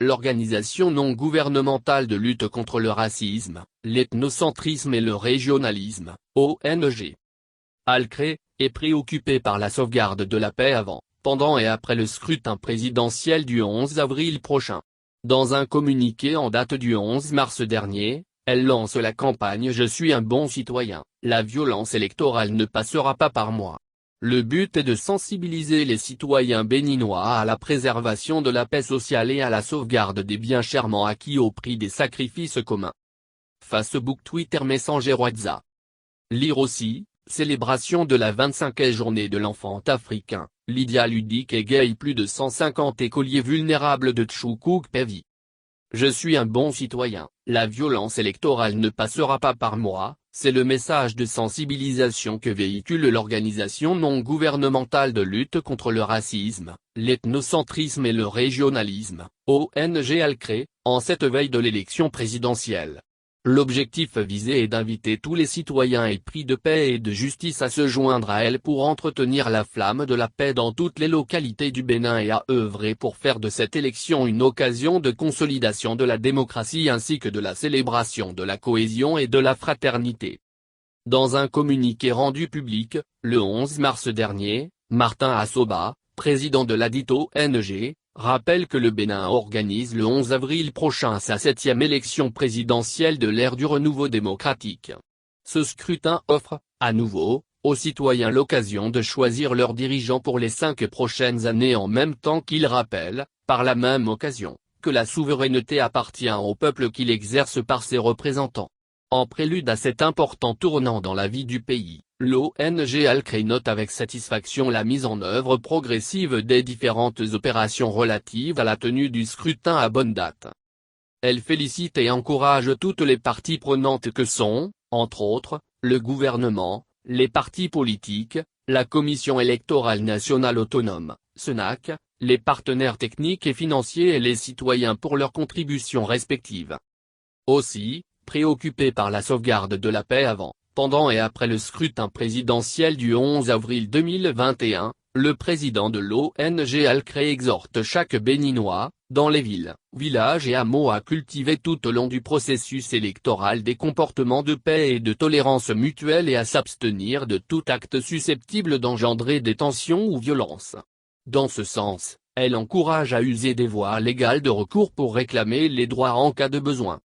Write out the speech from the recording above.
l'organisation non gouvernementale de lutte contre le racisme, l'ethnocentrisme et le régionalisme, ONG Al-Cré, est préoccupée par la sauvegarde de la paix avant, pendant et après le scrutin présidentiel du 11 avril prochain. Dans un communiqué en date du 11 mars dernier, elle lance la campagne « Je suis un bon citoyen, la violence électorale ne passera pas par moi ». Le but est de sensibiliser les citoyens béninois à la préservation de la paix sociale et à la sauvegarde des biens chèrement acquis au prix des sacrifices communs. Facebook, Twitter, Messenger, WhatsApp. Lire aussi, célébration de la 25e journée de l'enfant africain, Lydia ludique et gay. Plus de 150 écoliers vulnérables de Tchoukouk Pévi. Je suis un bon citoyen, la violence électorale ne passera pas par moi, c'est le message de sensibilisation que véhicule l'organisation non gouvernementale de lutte contre le racisme, l'ethnocentrisme et le régionalisme, ONG Al-Cré, en cette veille de l'élection présidentielle. L'objectif visé est d'inviter tous les citoyens épris de paix et de justice à se joindre à elle pour entretenir la flamme de la paix dans toutes les localités du Bénin et à œuvrer pour faire de cette élection une occasion de consolidation de la démocratie ainsi que de la célébration de la cohésion et de la fraternité. Dans un communiqué rendu public, le 11 mars dernier, Martin Assoba, président de ladite ONG, rappelle que le Bénin organise le 11 avril prochain sa 7e élection présidentielle de l'ère du renouveau démocratique. Ce scrutin offre, à nouveau, aux citoyens l'occasion de choisir leurs dirigeants pour les 5 prochaines années en même temps qu'il rappelle, par la même occasion, que la souveraineté appartient au peuple qui l'exerce par ses représentants. En prélude à cet important tournant dans la vie du pays, l'ONG Al-Cré note avec satisfaction la mise en œuvre progressive des différentes opérations relatives à la tenue du scrutin à bonne date. Elle félicite et encourage toutes les parties prenantes que sont, entre autres, le gouvernement, les partis politiques, la Commission électorale nationale autonome, CENAC, les partenaires techniques et financiers et les citoyens pour leurs contributions respectives. Aussi, préoccupé par la sauvegarde de la paix avant, pendant et après le scrutin présidentiel du 11 avril 2021, le président de l'ONG Al-Cré exhorte chaque Béninois, dans les villes, villages et hameaux à cultiver tout au long du processus électoral des comportements de paix et de tolérance mutuelle et à s'abstenir de tout acte susceptible d'engendrer des tensions ou violences. Dans ce sens, elle encourage à user des voies légales de recours pour réclamer les droits en cas de besoin.